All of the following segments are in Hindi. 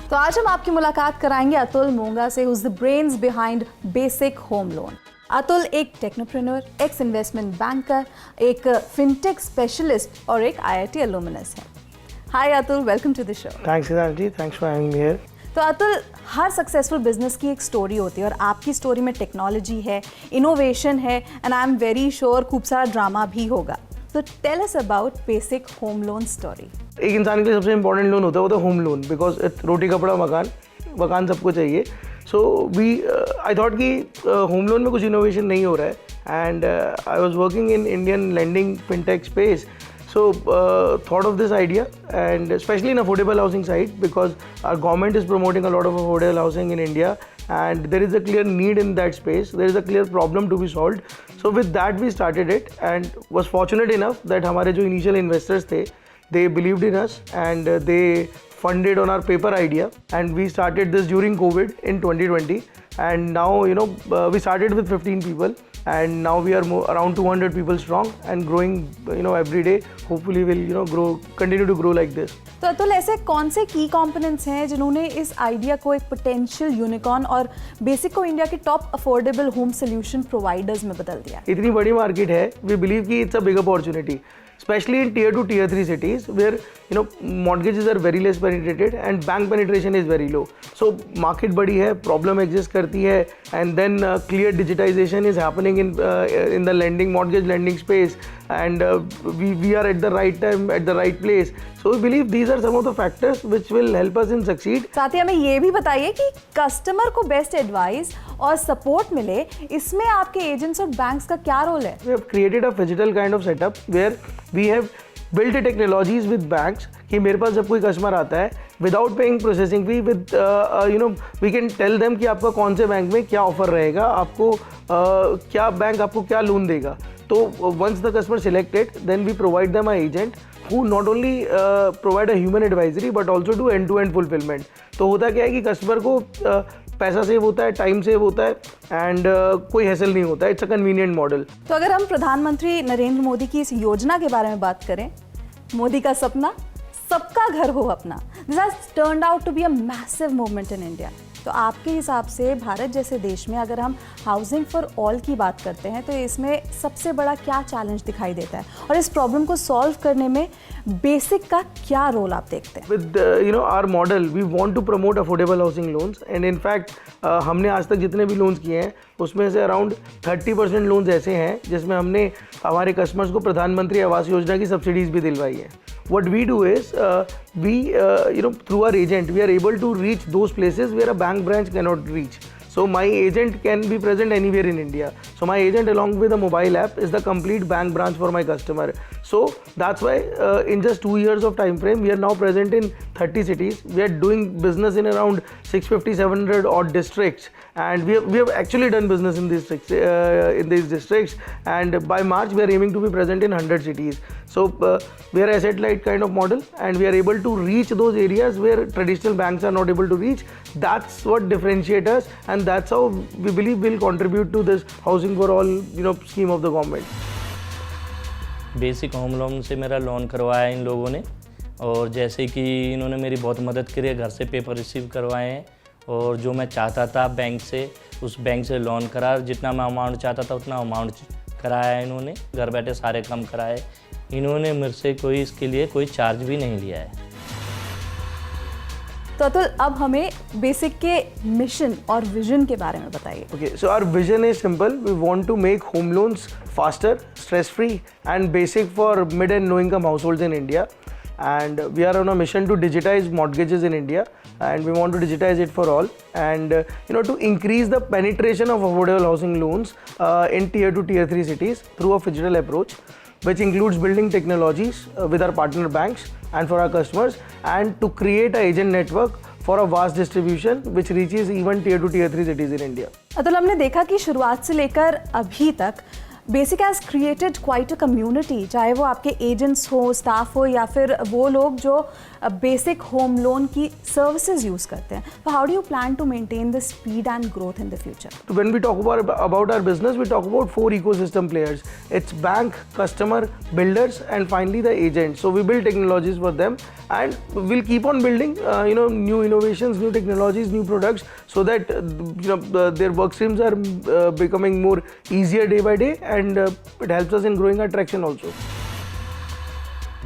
तो आज हम आपकी मुलाकात कराएंगे अतुल मोंगा से, who's the brains behind Basic home Loan. Atul एक टेक्नोप्रेन्योर, एक्स इन्वेस्टमेंट बैंकर, एक फिनटेक स्पेशलिस्ट और एक IIT एलुमनस है। Hi Atul, welcome to the show. Thanks ji, thanks for having me here. तो अतुल, हर सक्सेसफुल बिजनेस की एक स्टोरी होती है और आपकी स्टोरी में टेक्नोलॉजी है, इनोवेशन है and I am very sure खूब सारा ड्रामा भी होगा। तो tell us about basic home loan story. एक इंसान के लिए सबसे इंपॉर्टेंट लोन होता है वो तो होम लोन, बिकॉज रोटी कपड़ा मकान सबको चाहिए। सो आई थॉट कि होम लोन में कुछ इनोवेशन नहीं हो रहा है and I was working in Indian lending fintech space. So thought of this idea, and especially in affordable housing side, because our government is promoting a lot of affordable housing in India and there is a clear need in that space. There is a clear problem to be solved. So with that we started it and was fortunate enough that हमारे जो initial investors थे, they believed in us and they funded on our paper idea, and we started this during COVID in 2020. And now we started with 15 people and now we are around 200 people strong and growing every day. Hopefully we'll continue to grow like this. तो अतुल, ऐसे कौन से की कंपोनेंट्स हैं जिन्होंने इस आइडिया को एक पोटेंशियल यूनिकॉर्न और बेसिक को इंडिया के top affordable home solution providers में बदल दिया? इतनी बड़ी मार्केट है, वी बिलीव कि it's a big opportunity, especially in tier 2 tier 3 cities where mortgages are very less penetrated and bank penetration is very low. So market बड़ी है, problem exist करती है, and then clear digitization is happening in the mortgage lending space, and we are at the right time at the right place. So we believe these are some of the factors which will help us in succeed. साथ ही हमें ये भी बताइए कि कस्टमर को बेस्ट एडवाइस और सपोर्ट मिले, इसमें आपके एजेंट्स और बैंक्स का क्या रोल है? We have created a phygital kind of setup where we have built technologies with banks कि मेरे पास जब कोई कस्टमर आता है without paying processing fee, with we can tell them कि आपका कौन से बैंक में क्या ऑफर रहेगा, आपको क्या बैंक आपको क्या लोन देगा. तो once the customer selected, then we provide them a agent who not only provide a human advisory but also do end-to-end fulfillment. तो होता क्या है कि कस्टमर को पैसा सेव होता है, टाइम सेव होता है एंड कोई हैसल नहीं होता है. It's a convenient model. तो अगर हम प्रधानमंत्री नरेंद्र मोदी की इस योजना के बारे में बात करें, मोदी का सपना सबका घर हो अपना, this has turned out to be a massive movement in India. तो आपके हिसाब से भारत जैसे देश में अगर हम हाउसिंग फॉर ऑल की बात करते हैं तो इसमें सबसे बड़ा क्या चैलेंज दिखाई देता है और इस प्रॉब्लम को सॉल्व करने में बेसिक का क्या रोल आप देखते हैं? With our model we want to promote affordable housing loans, and in fact हमने आज तक जितने भी लोन्स किए हैं उसमें से अराउंड 30% लोन्स ऐसे हैं जिसमें हमने हमारे कस्टमर्स को प्रधानमंत्री आवास योजना की सब्सिडीज़ भी दिलवाई है. What we do is through our agent we are able to reach those places where a bank branch cannot reach. So my agent can be present anywhere in India. So my agent along with a mobile app is the complete bank branch for my customer. So that's why in just 2 years of time frame we are now present in 30 cities. We are doing business in around 650-700 odd districts, and we have actually done business in these districts, and by March we are aiming to be present in 100 cities. So we are asset light kind of model and we are able to reach those areas where traditional banks are not able to reach. That's what differentiates us, and that's how we believe will contribute to this housing for all scheme of the government. Basic home loan से मेरा लोन करवाया इन लोगों ने, और जैसे कि इन्होंने मेरी बहुत मदद करी है, घर से पेपर रिसीव करवाए हैं और जो मैं चाहता था बैंक से, उस बैंक से लोन करा, जितना मैं अमाउंट चाहता था उतना अमाउंट कराया है इन्होंने. घर बैठे सारे काम कराए इन्होंने, मेरे से कोई इसके लिए कोई चार्ज भी नहीं लिया है. तो अतुल, अब हमें बेसिक के मिशन और विजन के बारे में बताइए. Okay, so our vision is simple. We want to make home loans faster, stress-free, and basic for mid and low-income households in India. And we are on a mission to digitize mortgages in India, and we want to digitize it for all. And to increase the penetration of affordable housing loans in tier 2, tier 3 cities through a phygital approach, which includes building technologies with our partner banks and for our customers, and to create an agent network for a vast distribution which reaches even tier 2 tier 3 cities in India. Atul, हमने देखा कि शुरुआत से लेकर अभी तक basic has created quite a community, चाहे वो आपके एजेंट्स हो, स्टाफ हो, या फिर वो लोग जो बेसिक होम लोन की सर्विसेज यूज़ करते हैं. तो how do you plan to maintain the speed and growth in the future? So when we talk about our business, we talk about 4 ecosystem players. It's bank, customer, builders, and finally the agents. So we build technologies for them, and we'll keep on building, new innovations, new technologies, new products, so that their work streams are becoming more easier day by day, and it helps us in growing our traction also.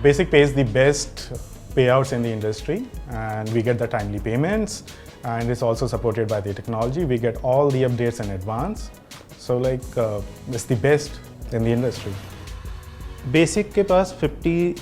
Basic pays the best payouts in the industry, and we get the timely payments, and it's also supported by the technology. We get all the updates in advance, so it's the best in the industry. Basic के पास 50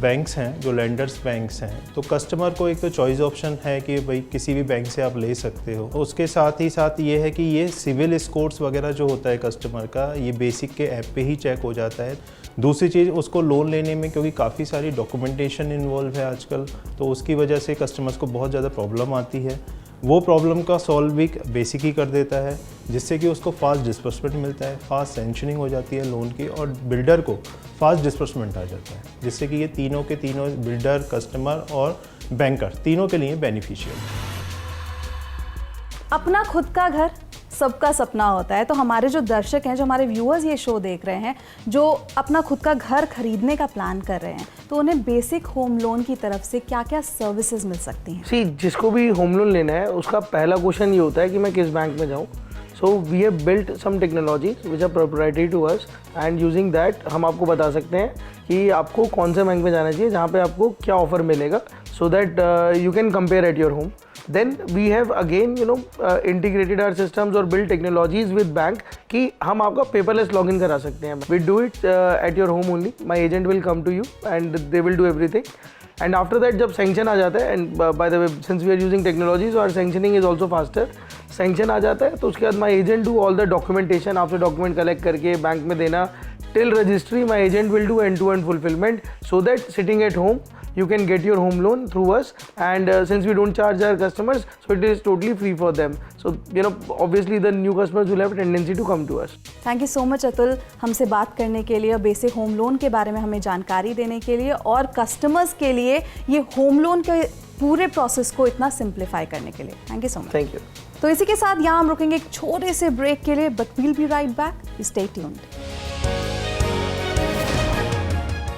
बैंक्स हैं जो लेंडर्स बैंक्स हैं, तो कस्टमर को एक तो चॉइस ऑप्शन है कि भाई किसी भी बैंक से आप ले सकते हो. उसके साथ ही साथ ये है कि ये सिविल स्कोर्स वगैरह जो होता है कस्टमर का, ये बेसिक के ऐप पे ही चेक हो जाता है. दूसरी चीज़, उसको लोन लेने में क्योंकि काफ़ी सारी डॉक्यूमेंटेशन इन्वॉल्व है आजकल, तो उसकी वजह से कस्टमर्स को बहुत ज़्यादा प्रॉब्लम आती है. वो प्रॉब्लम का सॉल्व भी बेसिक ही कर देता है, जिससे कि उसको फास्ट डिस्बर्समेंट मिलता है, फास्ट सेंक्शनिंग हो जाती है लोन की, और बिल्डर को फास्ट डिस्बर्समेंट आ जाता है, जिससे कि ये तीनों के तीनों, बिल्डर, कस्टमर और बैंकर, तीनों के लिए बेनिफिशियल. अपना खुद का घर सबका सपना होता है. तो हमारे जो दर्शक हैं, जो हमारे व्यूअर्स ये शो देख रहे हैं, जो अपना खुद का घर खरीदने का प्लान कर रहे हैं, तो उन्हें बेसिक होम लोन की तरफ से क्या क्या सर्विसेज मिल सकती हैं? सी, जिसको भी होम लोन लेना है उसका पहला क्वेश्चन ये होता है कि मैं किस बैंक में जाऊँ. So we have built some technologies which are proprietary to us, and using that हम आपको बता सकते हैं कि आपको कौन से बैंक में जाना चाहिए, जहाँ पे आपको क्या ऑफर मिलेगा, so that you can compare at your home. Then we have again integrated our systems और build technologies with bank कि हम आपका paperless login करा सकते हैं. We do it at your home only. My agent will come to you and they will do everything. And after that जब sanction आ जाता है, and by the way since we are using technology so our sanctioning is also faster. Sanction आ जाता है तो उसके बाद my agent do all the documentation. आपसे document collect करके बैंक में देना till registry. My agent will do end-to-end fulfillment so that sitting at home you can get your home loan through us, and since we don't charge our customers, so it is totally free for them. So obviously the new customers will have a tendency to come to us. Thank you so much Atul, हमसे बात करने के लिए, बेसिक होम लोन के बारे में हमें जानकारी देने के लिए, और कस्टमर्स के लिए ये होम लोन के पूरे प्रोसेस को इतना सिंप्लीफाई करने के लिए. Thank you so much. Thank you. तो इसी के साथ यहाँ हम रुकेंगे एक छोटे से ब्रेक के लिए, but we'll be right back. Stay tuned.